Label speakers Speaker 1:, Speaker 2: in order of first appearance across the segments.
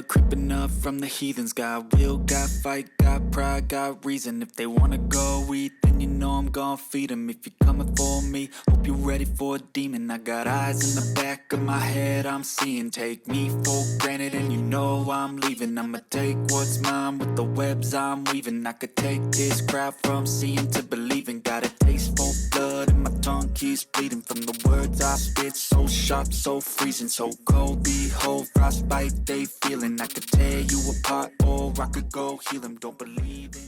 Speaker 1: blood creeping up from the heathens. Got will, got fight, got pride, got reason. If they wanna go eat, then you know I'm gon' feed them. If you're coming for me, hope you're ready for a demon. I got eyes in the back of my head, I'm seeing. Take me for granted and you know I'm leaving. I'ma take what's mine with the webs I'm weaving. I could take this crowd from seeing to believing. Got a taste for blood and my tongue keeps bleeding from the words I spit. So sharp, so freezing, so cold. Behold, frostbite they feeling. I could tear you apart or I could go heal them. Don't believe in.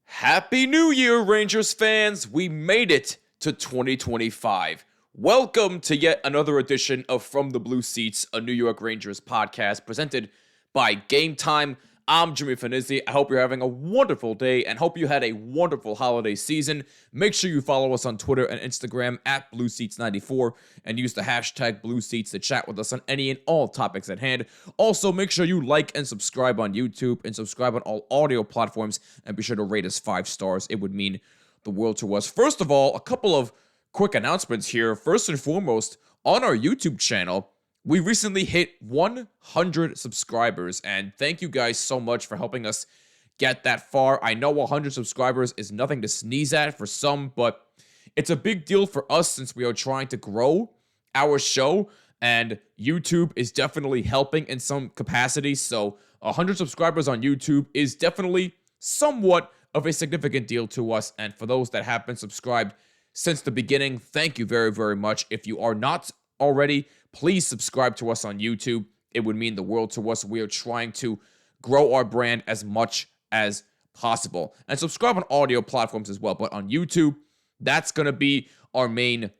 Speaker 2: Happy New Year, Rangers fans! We made it to 2025. Welcome to yet another edition of From the Blue Seats, a New York Rangers podcast presented by Game Time. I'm Jimmy Fanizzi. I hope you're having a wonderful day and hope you had a wonderful holiday season. Make sure you follow us on Twitter and Instagram at BlueSeats94 and use the hashtag BlueSeats to chat with us on any and all topics at hand. Also, make sure you like and subscribe on YouTube and subscribe on all audio platforms and be sure to rate us 5 stars. It would mean the world to us. First of all, a couple of quick announcements here. First and foremost, on our YouTube channel, we recently hit 100 subscribers, and thank you guys so much for helping us get that far. I know 100 subscribers is nothing to sneeze at for some, but it's a big deal for us since we are trying to grow our show, and YouTube is definitely helping in some capacity. So 100 subscribers on YouTube is definitely somewhat of a significant deal to us, and for those that have been subscribed since the beginning, thank you very, very much. If you are not already, please subscribe to us on YouTube. It would mean the world to us. We are trying to grow our brand as much as possible. And subscribe on audio platforms as well. But on YouTube, that's going to be our main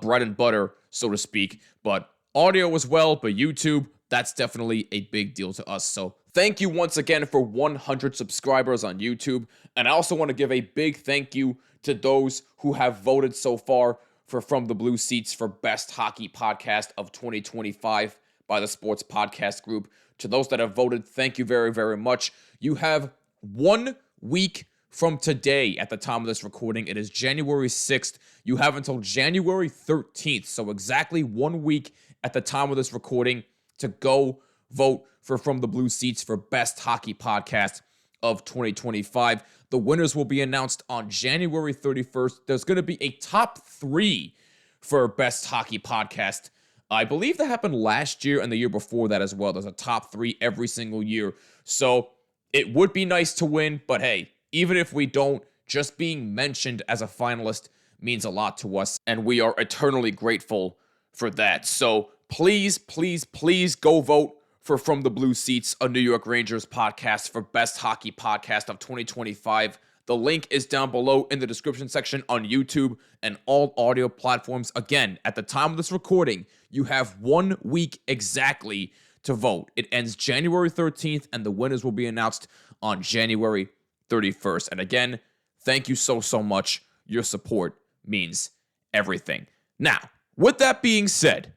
Speaker 2: bread and butter, so to speak. But audio as well, but YouTube, that's definitely a big deal to us. So thank you once again for 100 subscribers on YouTube. And I also want to give a big thank you to those who have voted so far for From the Blue Seats for Best Hockey Podcast of 2025 by the Sports Podcast Group. To those that have voted, thank you very, very much. You have 1 week from today at the time of this recording. It is January 6th. You have until January 13th, so exactly 1 week at the time of this recording to go vote for From the Blue Seats for Best Hockey Podcast of 2025. The winners will be announced on January 31st. There's going to be a top 3 for Best Hockey Podcast. I believe that happened last year and the year before that as well. There's a top 3 every single year. So it would be nice to win, but hey, even if we don't, just being mentioned as a finalist means a lot to us, and we are eternally grateful for that. So please, please, please go vote for From the Blue Seats, a New York Rangers podcast for Best Hockey Podcast of 2025. The link is down below in the description section on YouTube and all audio platforms. Again, at the time of this recording, you have 1 week exactly to vote. It ends January 13th, and the winners will be announced on January 31st. And again, thank you so, so much. Your support means everything. Now, with that being said,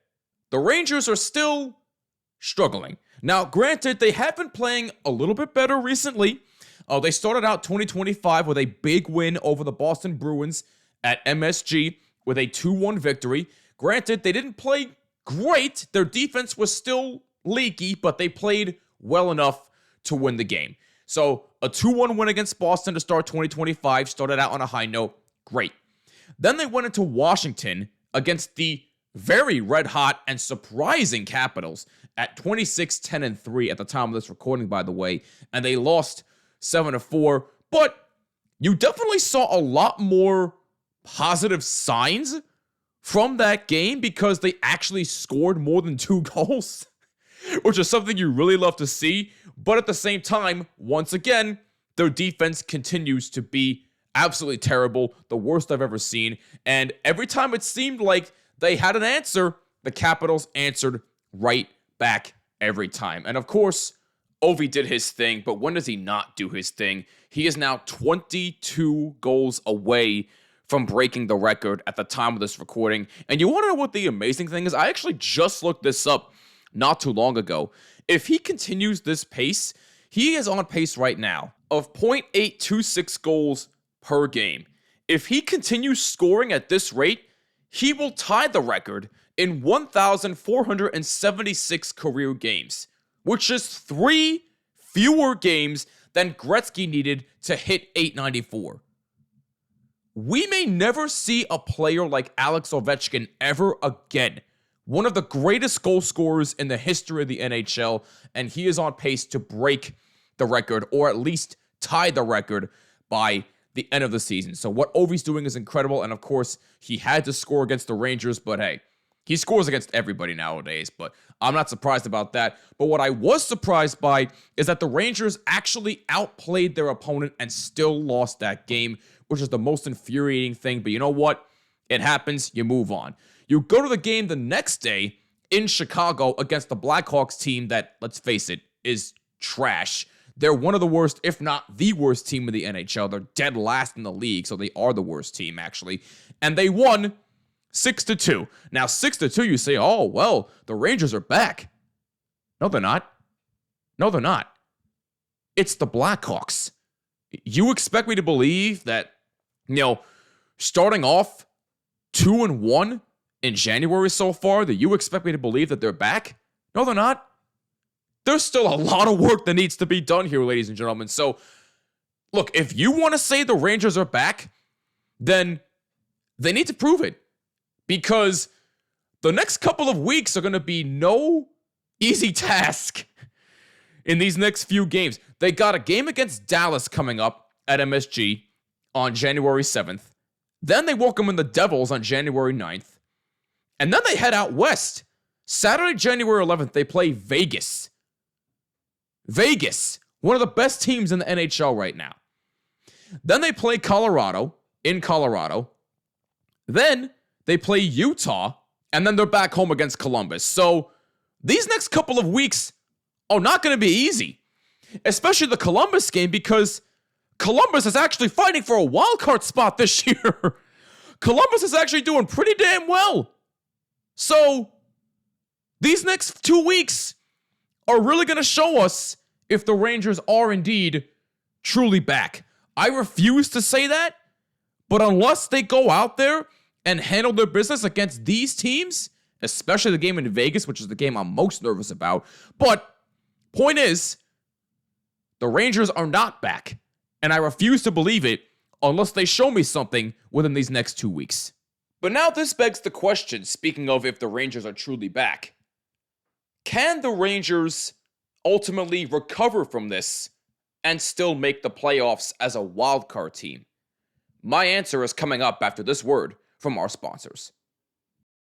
Speaker 2: the Rangers are still struggling. Now, granted, they have been playing a little bit better recently. They started out 2025 with a big win over the Boston Bruins at MSG with a 2-1 victory. Granted, they didn't play great. Their defense was still leaky, but they played well enough to win the game. So, a 2-1 win against Boston to start 2025 started out on a high note. Great. Then they went into Washington against the very red-hot and surprising Capitals at 26-10-3 at the time of this recording, by the way, and they lost 7-4, but you definitely saw a lot more positive signs from that game because they actually scored more than 2 goals, which is something you really love to see, but at the same time, once again, their defense continues to be absolutely terrible, the worst I've ever seen, and every time it seemed like they had an answer, the Capitals answered right back every time. And of course, Ovi did his thing, but when does he not do his thing? He is now 22 goals away from breaking the record at the time of this recording. And you want to know what the amazing thing is? I actually just looked this up not too long ago. If he continues this pace, he is on pace right now of 0.826 goals per game. If he continues scoring at this rate, he will tie the record in 1,476 career games. which is 3 fewer games than Gretzky needed to hit 894. We may never see a player like Alex Ovechkin ever again. One of the greatest goal scorers in the history of the NHL, and he is on pace to break the record, or at least tie the record by the end of the season. So what Ovi's doing is incredible, and of course, he had to score against the Rangers, but hey, he scores against everybody nowadays, but I'm not surprised about that. But what I was surprised by is that the Rangers actually outplayed their opponent and still lost that game, which is the most infuriating thing. But you know what? It happens. You move on. You go to the game the next day in Chicago against the Blackhawks team that, let's face it, is trash. They're one of the worst, if not the worst team in the NHL. They're dead last in the league, so they are the worst team, actually. And they won 6-2. Now, 6-2, you say, oh, well, the Rangers are back. No, they're not. No, they're not. It's the Blackhawks. You expect me to believe that, starting off 2-1 in January so far, that you expect me to believe that they're back? No, they're not. There's still a lot of work that needs to be done here, ladies and gentlemen. So, look, if you want to say the Rangers are back, then they need to prove it. Because the next couple of weeks are going to be no easy task in these next few games. They got a game against Dallas coming up at MSG on January 7th. Then they welcome in the Devils on January 9th. And then they head out west. Saturday, January 11th, they play Vegas. Vegas, one of the best teams in the NHL right now. Then they play Colorado, in Colorado. Then they play Utah, and then they're back home against Columbus. So these next couple of weeks are not going to be easy, especially the Columbus game, because Columbus is actually fighting for a wild card spot this year. Columbus is actually doing pretty damn well. So these next 2 weeks are really going to show us if the Rangers are indeed truly back. I refuse to say that, but unless they go out there and handle their business against these teams, especially the game in Vegas, which is the game I'm most nervous about. But point is, the Rangers are not back, and I refuse to believe it unless they show me something within these next 2 weeks. But now this begs the question, speaking of if the Rangers are truly back. Can the Rangers ultimately recover from this and still make the playoffs as a wildcard team? My answer is coming up after this word from our sponsors.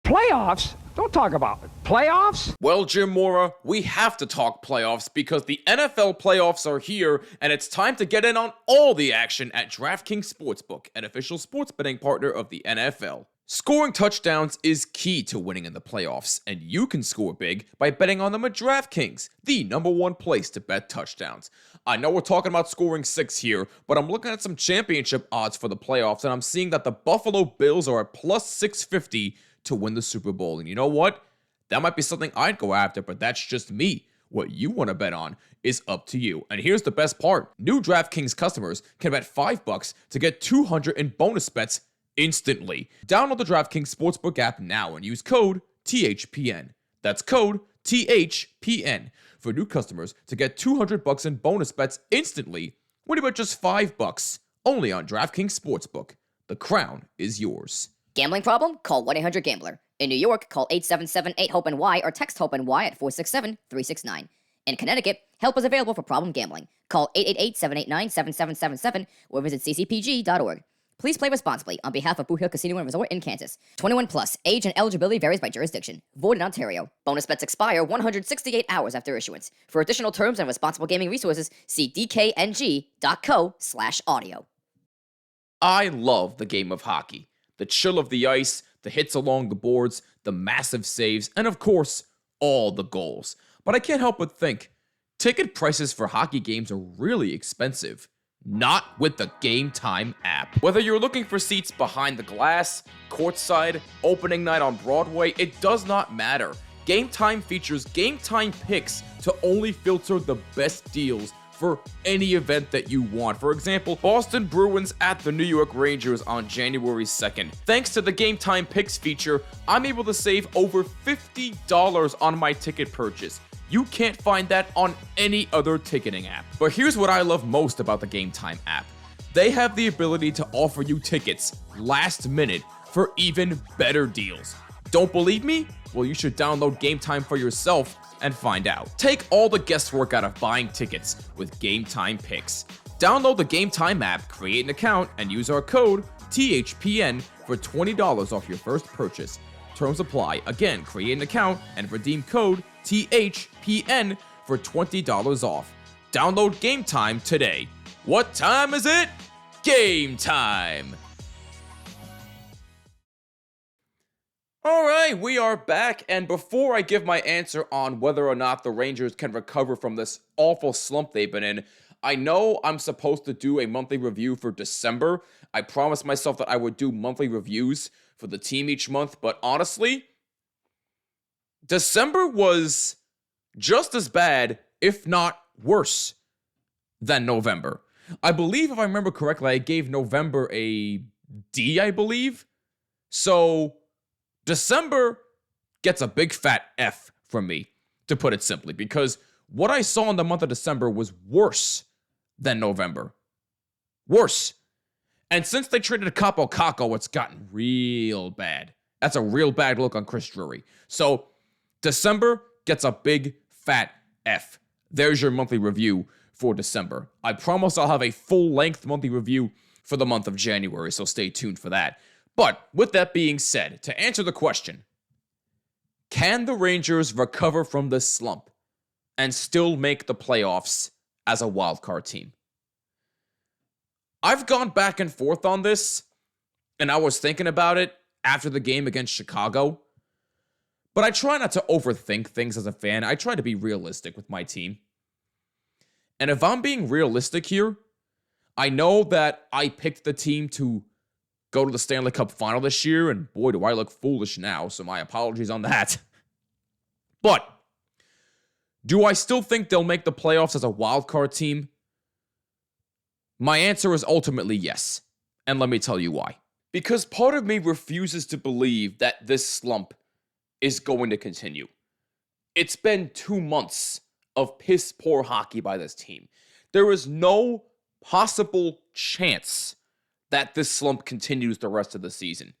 Speaker 3: Playoffs? Don't talk about it. Playoffs?
Speaker 2: Well, Jim Mora, we have to talk playoffs because the NFL playoffs are here, and it's time to get in on all the action at DraftKings Sportsbook, an official sports betting partner of the NFL. Scoring touchdowns is key to winning in the playoffs, and you can score big by betting on them at DraftKings, the #1 place to bet touchdowns. I know we're talking about scoring 6 here, but I'm looking at some championship odds for the playoffs, and I'm seeing that the Buffalo Bills are at plus 650 to win the Super Bowl. And you know what? That might be something I'd go after, but that's just me. What you want to bet on is up to you. And here's the best part. New DraftKings customers can bet $5 to get 200 in bonus bets instantly. Download the DraftKings Sportsbook app now and use code THPN. That's code THPN for new customers to get $200 in bonus bets instantly when you bet just $5 only on DraftKings Sportsbook. The crown is yours.
Speaker 4: Gambling problem? Call 1-800-GAMBLER. In New York, call 877-8-HOPENY or text HOPENY at 467-369. In Connecticut, help is available for problem gambling. Call 888-789-7777 or visit ccpg.org. Please play responsibly on behalf of Boot Hill Casino and Resort in Kansas. 21 plus. Age and eligibility varies by jurisdiction. Void in Ontario. Bonus bets expire 168 hours after issuance. For additional terms and responsible gaming resources, see dkng.co/audio.
Speaker 2: I love the game of hockey. The chill of the ice, the hits along the boards, the massive saves, and of course, all the goals. But I can't help but think, ticket prices for hockey games are really expensive. Not with the Game Time app. Whether you're looking for seats behind the glass, courtside, opening night on Broadway, it does not matter. Game Time features Game Time picks to only filter the best deals for any event that you want. For example, Boston Bruins at the New York Rangers on January 2nd. Thanks to the Game Time Picks feature, I'm able to save over $50 on my ticket purchase. You can't find that on any other ticketing app. But here's what I love most about the Game Time app. They have the ability to offer you tickets last minute for even better deals. Don't believe me? Well, you should download Game Time for yourself and find out. Take all the guesswork out of buying tickets with Game Time Picks. Download the Game Time app, create an account, and use our code THPN for $20 off your first purchase. Terms apply. Again, create an account and redeem code THPN for $20 off. Download Game Time today. What time is it? Game time! Alright, we are back, and before I give my answer on whether or not the Rangers can recover from this awful slump they've been in, I know I'm supposed to do a monthly review for December. I promised myself that I would do monthly reviews for the team each month, but honestly, December was just as bad, if not worse, than November. I believe, if I remember correctly, I gave November a D, I believe. So December gets a big fat F from me, to put it simply, because what I saw in the month of December was worse than November. Worse. And since they traded Capo Caco, it's gotten real bad. That's a real bad look on Chris Drury. So December gets a big fat F. There's your monthly review for December. I promise I'll have a full-length monthly review for the month of January, so stay tuned for that. But with that being said, to answer the question, can the Rangers recover from this slump and still make the playoffs as a wildcard team? I've gone back and forth on this, and I was thinking about it after the game against Chicago. But I try not to overthink things as a fan. I try to be realistic with my team. And if I'm being realistic here, I know that I picked the team to go to the Stanley Cup final this year, and boy, do I look foolish now, so my apologies on that. But do I still think they'll make the playoffs as a wildcard team? My answer is ultimately yes, and let me tell you why. Because part of me refuses to believe that this slump is going to continue. It's been 2 months of piss-poor hockey by this team. There is no possible chance that this slump continues the rest of the season.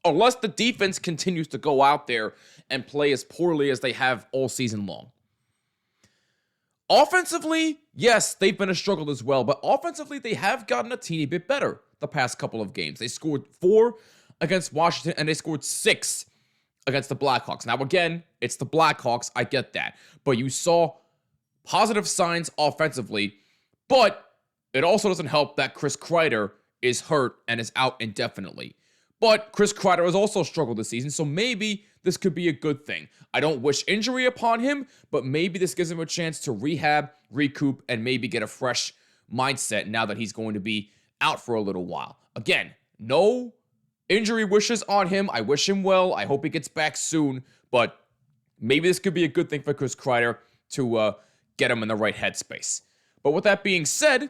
Speaker 2: Unless the defense continues to go out there and play as poorly as they have all season long. Offensively, yes, they've been a struggle as well, but offensively, they have gotten a teeny bit better the past couple of games. They scored 4 against Washington, and they scored 6 against the Blackhawks. Now, again, it's the Blackhawks, I get that. But you saw positive signs offensively, but it also doesn't help that Chris Kreider is hurt and is out indefinitely. But Chris Kreider has also struggled this season, so maybe this could be a good thing. I don't wish injury upon him, but maybe this gives him a chance to rehab, recoup, and maybe get a fresh mindset now that he's going to be out for a little while. Again, no injury wishes on him. I wish him well. I hope he gets back soon, but maybe this could be a good thing for Chris Kreider to get him in the right headspace. But with that being said,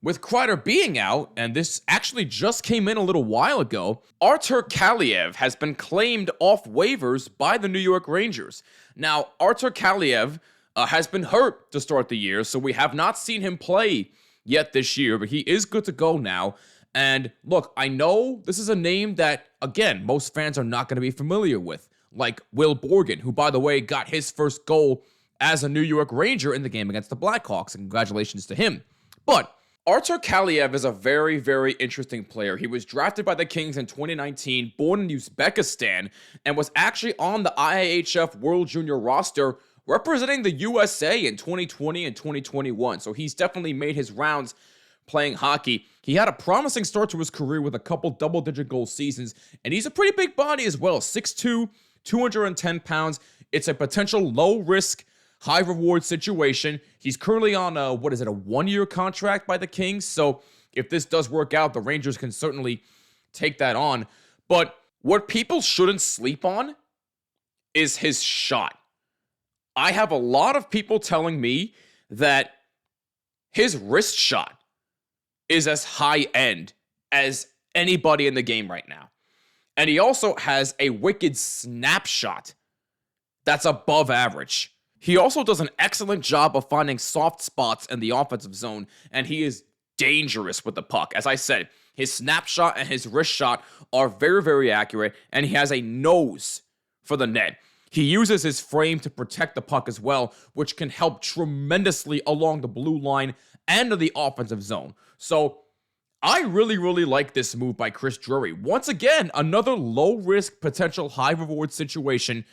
Speaker 2: with Kreider being out, and this actually just came in a little while ago, Artur Kaliyev has been claimed off waivers by the New York Rangers. Now, Artur Kaliyev has been hurt to start the year, so we have not seen him play yet this year, but he is good to go now. And look, I know this is a name that, again, most fans are not going to be familiar with, like Will Borgen, who, by the way, got his first goal as a New York Ranger in the game against the Blackhawks, and congratulations to him. But Artur Kaliyev is a very, very interesting player. He was drafted by the Kings in 2019, born in Uzbekistan, and was actually on the IIHF World Junior roster representing the USA in 2020 and 2021. So he's definitely made his rounds playing hockey. He had a promising start to his career with a couple double-digit goal seasons, and he's a pretty big body as well. 6'2", 210 pounds. It's a potential low-risk, high-reward situation. He's currently on a 1-year contract by the Kings. So if this does work out, the Rangers can certainly take that on. But what people shouldn't sleep on is his shot. I have a lot of people telling me that his wrist shot is as high-end as anybody in the game right now. And he also has a wicked snapshot that's above average. He also does an excellent job of finding soft spots in the offensive zone, and he is dangerous with the puck. As I said, his snapshot and his wrist shot are very, very accurate, and he has a nose for the net. He uses his frame to protect the puck as well, which can help tremendously along the blue line and in the offensive zone. So I really, really like this move by Chris Drury. Once again, another low-risk, potential high-reward situation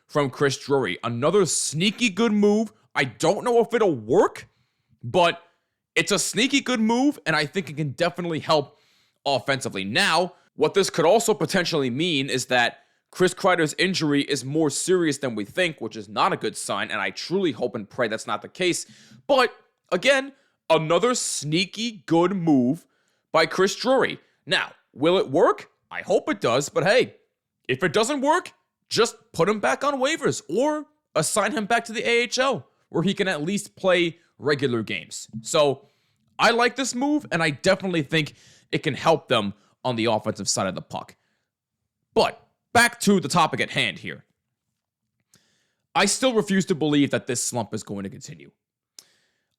Speaker 2: from Chris Drury. Another sneaky good move. I don't know if it'll work, but it's a sneaky good move, and I think it can definitely help offensively. Now, what this could also potentially mean is that Chris Kreider's injury is more serious than we think, which is not a good sign, and I truly hope and pray that's not the case. But, again, another sneaky good move by Chris Drury. Now, will it work? I hope it does, but hey, if it doesn't work, just put him back on waivers or assign him back to the AHL, where he can at least play regular games. So, I like this move, and I definitely think it can help them on the offensive side of the puck. But back to the topic at hand here. I still refuse to believe that this slump is going to continue.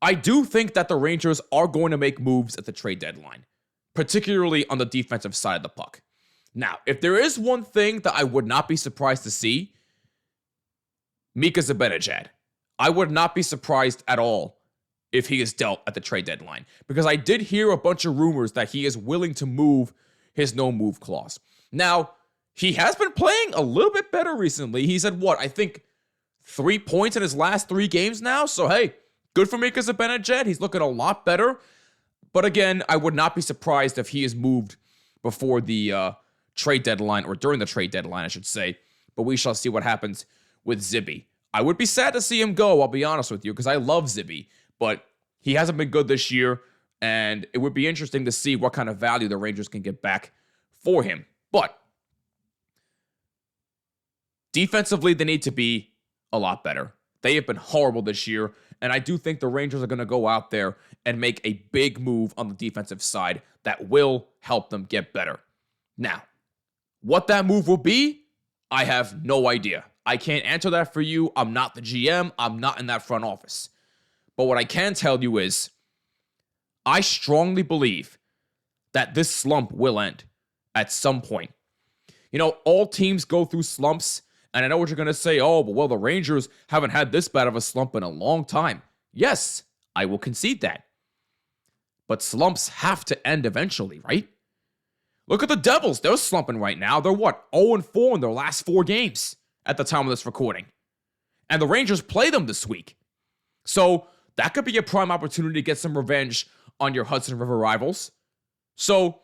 Speaker 2: I do think that the Rangers are going to make moves at the trade deadline, particularly on the defensive side of the puck. Now, if there is one thing that I would not be surprised to see, Mika Zibanejad. I would not be surprised at all if he is dealt at the trade deadline, because I did hear a bunch of rumors that he is willing to move his no-move clause. Now, he has been playing a little bit better recently. He's had, I think 3 points in his last 3 games now. So, hey, good for Mika Zibanejad. He's looking a lot better. But again, I would not be surprised if he is moved before the trade deadline, or during the trade deadline, I should say. But we shall see what happens with Zibby. I would be sad to see him go, I'll be honest with you, because I love Zibby. But he hasn't been good this year, and it would be interesting to see what kind of value the Rangers can get back for him. But defensively, they need to be a lot better. They have been horrible this year, and I do think the Rangers are going to go out there and make a big move on the defensive side that will help them get better. Now, what that move will be, I have no idea. I can't answer that for you. I'm not the GM. I'm not in that front office. But what I can tell you is, I strongly believe that this slump will end at some point. You know, all teams go through slumps, and I know what you're going to say, the Rangers haven't had this bad of a slump in a long time. Yes, I will concede that. But slumps have to end eventually, right? Look at the Devils. They're slumping right now. They're 0-4 in their last 4 games at the time of this recording. And the Rangers play them this week. So that could be a prime opportunity to get some revenge on your Hudson River rivals. So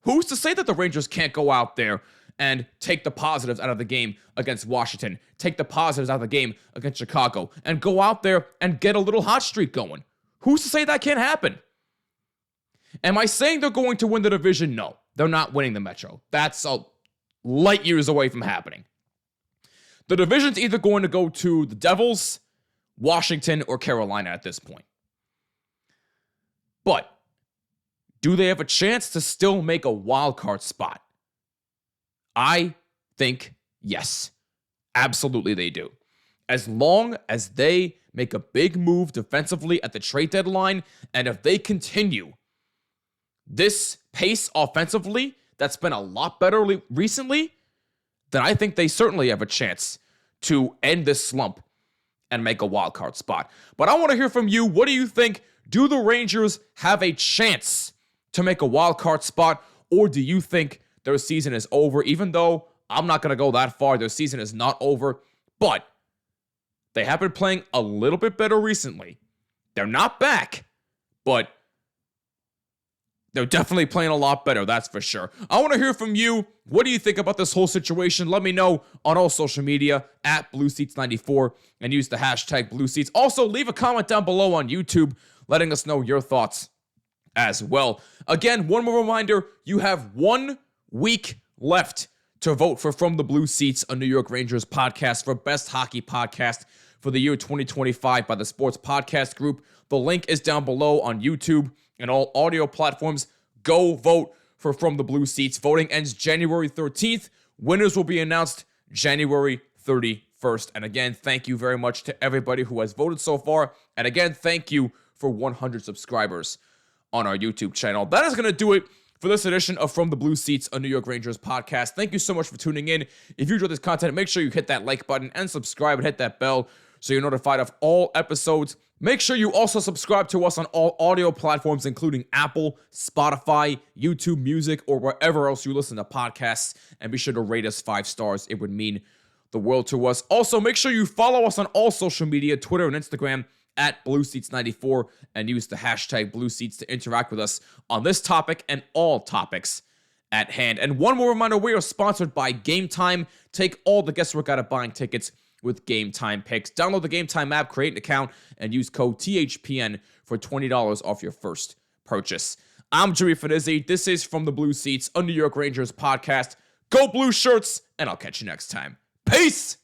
Speaker 2: who's to say that the Rangers can't go out there and take the positives out of the game against Washington, take the positives out of the game against Chicago, and go out there and get a little hot streak going? Who's to say that can't happen? Am I saying they're going to win the division? No, they're not winning the Metro. That's light years away from happening. The division's either going to go to the Devils, Washington, or Carolina at this point. But do they have a chance to still make a wild card spot? I think yes. Absolutely they do. As long as they make a big move defensively at the trade deadline, and if they continue this pace offensively that's been a lot better recently, then I think they certainly have a chance to end this slump and make a wild card spot. But I want to hear from you. What do you think? Do the Rangers have a chance to make a wild card spot, or do you think their season is over? Even though I'm not going to go that far, their season is not over, but they have been playing a little bit better recently. They're not back, but they're definitely playing a lot better, that's for sure. I want to hear from you. What do you think about this whole situation? Let me know on all social media at BlueSeats94 and use the hashtag BlueSeats. Also, leave a comment down below on YouTube letting us know your thoughts as well. Again, one more reminder, you have 1 week left to vote for From the Blue Seats, a New York Rangers podcast, for Best Hockey Podcast for the year 2025 by the Sports Podcast Group. The link is down below on YouTube and all audio platforms. Go vote for From the Blue Seats. Voting ends January 13th. Winners will be announced January 31st. first. And again, thank you very much to everybody who has voted so far. And again, thank you for 100 subscribers on our YouTube channel. That is going to do it for this edition of From the Blue Seats, a New York Rangers podcast. Thank you so much for tuning in. If you enjoyed this content, make sure you hit that like button and subscribe and hit that bell so you're notified of all episodes. Make sure you also subscribe to us on all audio platforms, including Apple, Spotify, YouTube Music, or wherever else you listen to podcasts. And be sure to rate us 5 stars. It would mean the world to us. Also, make sure you follow us on all social media, Twitter and Instagram, at BlueSeats94, and use the hashtag BlueSeats to interact with us on this topic and all topics at hand. And one more reminder, we are sponsored by Game Time. Take all the guesswork out of buying tickets with Game Time picks. Download the Game Time app, create an account, and use code THPN for $20 off your first purchase. I'm Jimmy Fanizzi. This is From the Blue Seats, a New York Rangers podcast. Go Blue Shirts, and I'll catch you next time. Peace!